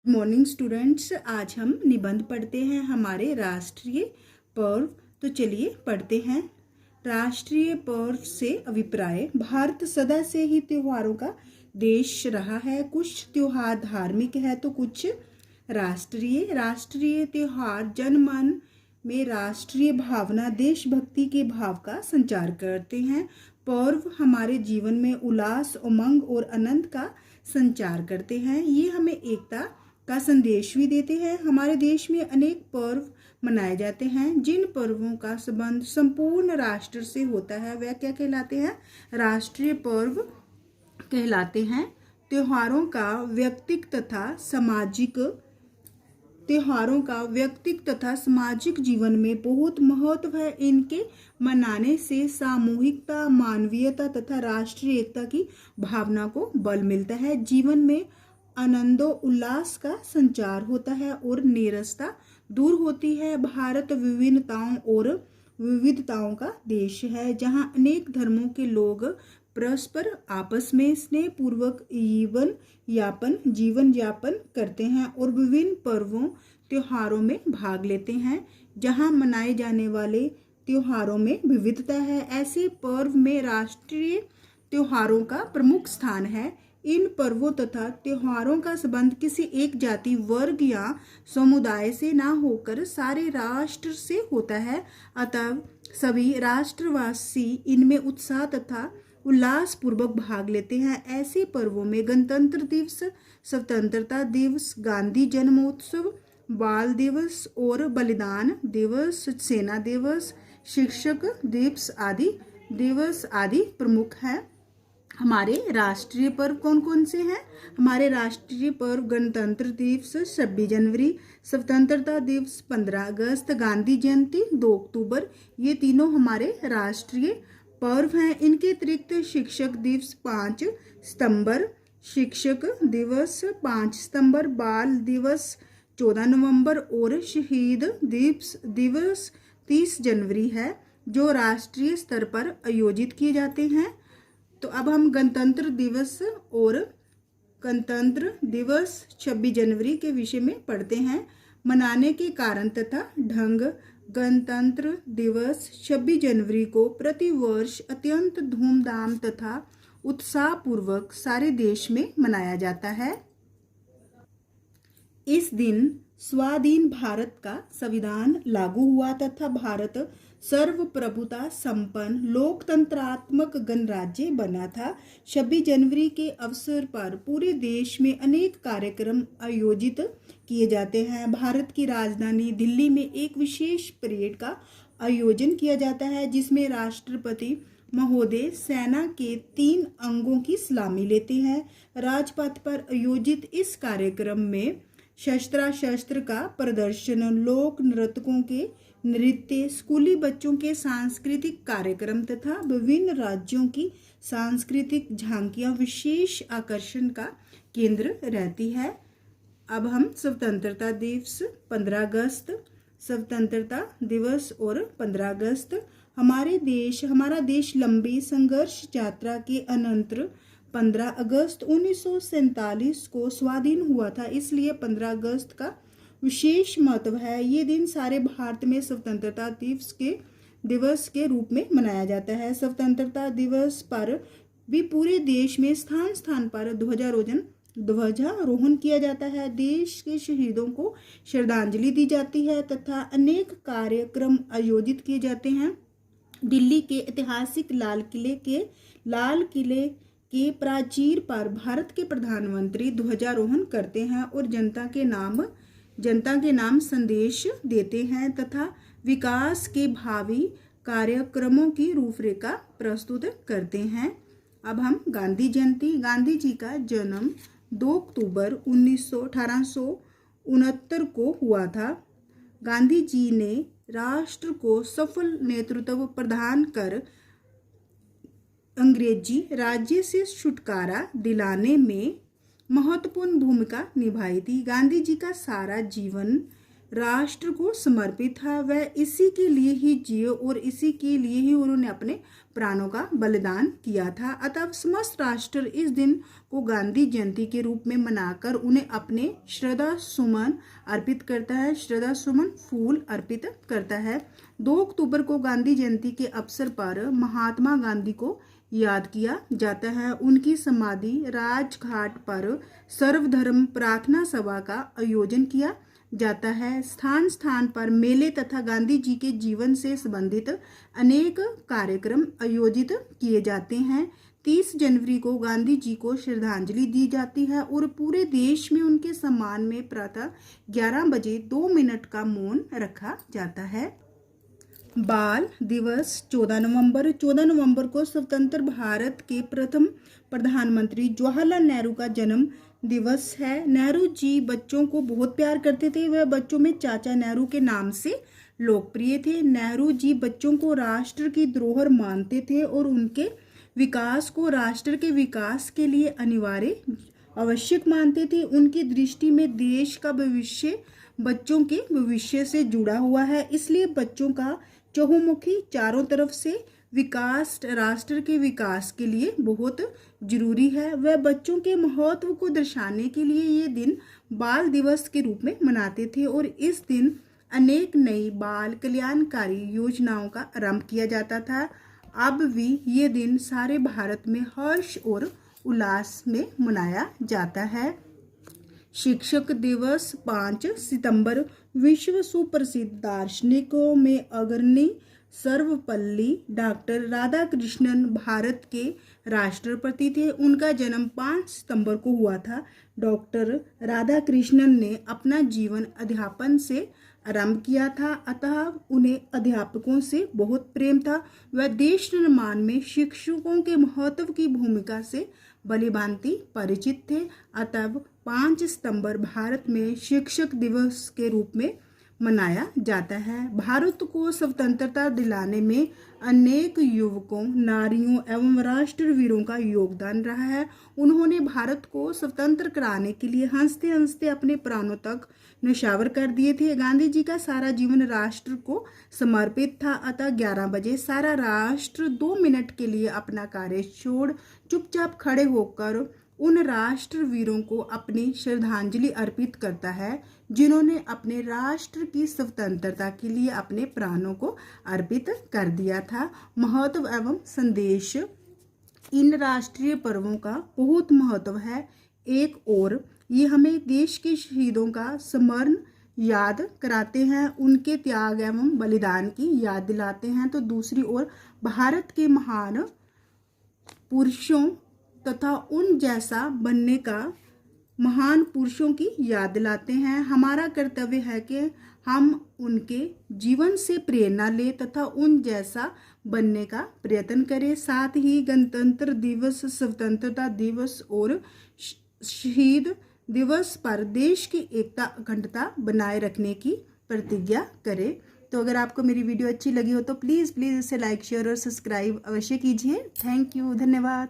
Morning students, आज हम निबंध पढ़ते हैं हमारे राष्ट्रीय पर्व। तो चलिए पढ़ते हैं। राष्ट्रीय पर्व से अभिप्राय। भारत सदा से ही त्योहारों का देश रहा है। कुछ त्योहार धार्मिक है तो कुछ राष्ट्रीय। राष्ट्रीय त्योहार जनमन में राष्ट्रीय भावना, देशभक्ति के भाव का संचार करते हैं। पर्व हमारे जीवन में उल्लास, उमंग और आनंद का संचार करते हैं। ये हमें एकता का संदेश भी देते हैं। हमारे देश में अनेक पर्व मनाए जाते हैं। जिन पर्वों का संबंध संपूर्ण राष्ट्र से होता है वह क्या कहलाते हैं? राष्ट्रीय पर्व कहलाते हैं। त्योहारों का व्यक्तिक तथा सामाजिक जीवन में बहुत महत्व है। इनके मनाने से सामूहिकता, मानवीयता तथा राष्ट्रीय एकता की भावना को बल मिलता है। जीवन में आनंदो उल्लास का संचार होता है और नीरसता दूर होती है। भारत विभिन्नताओं और विविधताओं का देश है, जहां अनेक धर्मों के लोग परस्पर आपस में स्नेह पूर्वक जीवन यापन करते हैं और विभिन्न पर्वों त्योहारों में भाग लेते हैं। जहां मनाए जाने वाले त्योहारों में विविधता है, ऐसे पर्व में राष्ट्रीय त्योहारों का प्रमुख स्थान है। इन पर्वों तथा त्योहारों का संबंध किसी एक जाति, वर्ग या समुदाय से ना होकर सारे राष्ट्र से होता है। अतः सभी राष्ट्रवासी इनमें उत्साह तथा उल्लास पूर्वक भाग लेते हैं। ऐसे पर्वों में गणतंत्र दिवस, स्वतंत्रता दिवस, गांधी जन्मोत्सव, बाल दिवस और बलिदान दिवस, सेना दिवस, शिक्षक दिवस आदि प्रमुख हैं। हमारे राष्ट्रीय पर्व कौन कौन से हैं? हमारे राष्ट्रीय पर्व गणतंत्र दिवस 26 जनवरी, स्वतंत्रता दिवस 15 अगस्त, गांधी जयंती 2 अक्टूबर। ये तीनों हमारे राष्ट्रीय पर्व हैं। इनके अतिरिक्त शिक्षक दिवस 5 सितंबर, शिक्षक दिवस 5 सितंबर, बाल दिवस 14 नवंबर और शहीद दिवस 30 जनवरी है, जो राष्ट्रीय स्तर पर आयोजित किए जाते हैं। तो अब हम गणतंत्र दिवस 26 जनवरी के विषय में पढ़ते हैं। मनाने के कारण तथा ढंग। गणतंत्र दिवस 26 जनवरी को प्रतिवर्ष अत्यंत धूमधाम तथा उत्साहपूर्वक सारे देश में मनाया जाता है। इस दिन स्वाधीन भारत का संविधान लागू हुआ तथा भारत सर्वप्रभुता संपन्न लोकतंत्रात्मक गणराज्य बना था। 26 जनवरी के अवसर पर पूरे देश में अनेक कार्यक्रम आयोजित किए जाते हैं। भारत की राजधानी दिल्ली में एक विशेष परेड का आयोजन किया जाता है, जिसमें राष्ट्रपति महोदय सेना के 3 अंगों की सलामी लेते हैं। राजपथ पर आयोजित इस कार्यक्रम में शस्त्र का प्रदर्शन, लोक नृत्यकों के नृत्य, स्कूली बच्चों के सांस्कृतिक कार्यक्रम तथा विभिन्न राज्यों की सांस्कृतिक झांकियां विशेष आकर्षण का केंद्र रहती है। अब हम स्वतंत्रता दिवस 15 अगस्त, स्वतंत्रता दिवस और 15 अगस्त। हमारा देश लंबी संघर्ष यात्रा के अनंतर 15 अगस्त 1947 को स्वाधीन हुआ था, इसलिए 15 अगस्त का विशेष महत्व है। ये दिन सारे भारत में स्वतंत्रता दिवस के रूप में मनाया जाता है। स्वतंत्रता दिवस पर भी पूरे देश में स्थान स्थान पर ध्वजारोहण किया जाता है। देश के शहीदों को श्रद्धांजलि दी जाती है तथा अनेक कार्यक्रम आयोजित किए जाते हैं। दिल्ली के ऐतिहासिक लाल किले के प्राचीर पर भारत के प्रधानमंत्री ध्वजारोहण करते हैं और जनता के नाम संदेश देते हैं तथा विकास के भावी कार्यक्रमों की रूपरेखा प्रस्तुत करते हैं। अब हम गांधी जयंती। गांधी जी का जन्म 2 अक्टूबर 1869 को हुआ था। गांधी जी ने राष्ट्र को सफल नेतृत्व प्रदान कर अंग्रेजी राज्य से छुटकारा दिलाने में महत्वपूर्ण भूमिका निभाई थी। गांधी जी का सारा जीवन राष्ट्र को समर्पित था। वह इसी के लिए ही जिए और इसी के लिए ही उन्होंने अपने प्राणों का बलिदान किया था। अतः समस्त राष्ट्र इस दिन को गांधी जयंती के रूप में मनाकर उन्हें अपने श्रद्धा सुमन अर्पित करता है, श्रद्धा सुमन फूल अर्पित करता है। 2 अक्टूबर को गांधी जयंती के अवसर पर महात्मा गांधी को याद किया जाता है। उनकी समाधि राजघाट पर सर्वधर्म प्रार्थना सभा का आयोजन किया जाता है। स्थान स्थान पर मेले तथा गांधी जी के जीवन से संबंधित अनेक कार्यक्रम आयोजित किए जाते हैं। 30 जनवरी को गांधी जी को श्रद्धांजलि दी जाती है और पूरे देश में उनके सम्मान में प्रातः 11 बजे 2 मिनट का मौन रखा जाता है। बाल दिवस 14 नवंबर। 14 नवंबर को स्वतंत्र भारत के प्रथम प्रधानमंत्री जवाहरलाल नेहरू का जन्म दिवस है। नेहरू जी बच्चों को बहुत प्यार करते थे। वह बच्चों में चाचा नेहरू के नाम से लोकप्रिय थे। नेहरू जी बच्चों को राष्ट्र की धरोहर मानते थे और उनके विकास को राष्ट्र के विकास के लिए अनिवार्य आवश्यक मानते थे। उनकी दृष्टि में देश का भविष्य बच्चों के भविष्य से जुड़ा हुआ है, इसलिए बच्चों का चहुमुखी चारों तरफ से विकास राष्ट्र के विकास के लिए बहुत जरूरी है। वह बच्चों के महत्व को दर्शाने के लिए ये दिन बाल दिवस के रूप में मनाते थे और इस दिन अनेक नई बाल कल्याणकारी योजनाओं का आरंभ किया जाता था। अब भी ये दिन सारे भारत में हर्ष और उल्लास में मनाया जाता है। शिक्षक दिवस 5 सितंबर। विश्व सुप्रसिद्ध दार्शनिकों में अग्रणी सर्वपल्ली डॉक्टर राधाकृष्णन भारत के राष्ट्रपति थे। उनका जन्म 5 सितंबर को हुआ था। डॉक्टर राधाकृष्णन ने अपना जीवन अध्यापन से आरंभ किया था, अतः उन्हें अध्यापकों से बहुत प्रेम था। वह देश निर्माण में शिक्षकों के महत्व की भूमिका से भलीभांति परिचित थे। अतः 5 सितंबर भारत में शिक्षक दिवस के रूप में मनाया जाता है। भारत को स्वतंत्रता दिलाने में अनेक युवकों, नारियों एवं राष्ट्रवीरों का योगदान रहा है। उन्होंने भारत को स्वतंत्र कराने के लिए हंसते हंसते अपने प्राणों तक न्यौछावर कर दिए थे। गांधी जी का सारा जीवन राष्ट्र को समर्पित था, अतः 11 बजे सारा राष्ट्र 2 मिनट के लिए अपना कार्य छोड़ चुपचाप खड़े होकर उन राष्ट्रवीरों को अपनी श्रद्धांजलि अर्पित करता है, जिन्होंने अपने राष्ट्र की स्वतंत्रता के लिए अपने प्राणों को अर्पित कर दिया था। महत्व एवं संदेश। इन राष्ट्रीय पर्वों का बहुत महत्व है। एक और ये हमें देश के शहीदों का स्मरण याद कराते हैं, उनके त्याग एवं बलिदान की याद दिलाते हैं, तो दूसरी ओर भारत के महान पुरुषों तथा उन जैसा बनने का महान पुरुषों की याद दिलाते हैं। हमारा कर्तव्य है कि हम उनके जीवन से प्रेरणा लें तथा उन जैसा बनने का प्रयत्न करें। साथ ही गणतंत्र दिवस, स्वतंत्रता दिवस और शहीद दिवस पर देश की एकता अखंडता बनाए रखने की प्रतिज्ञा करें। तो अगर आपको मेरी वीडियो अच्छी लगी हो तो प्लीज़ इसे लाइक, शेयर और सब्सक्राइब अवश्य कीजिए। थैंक यू, धन्यवाद।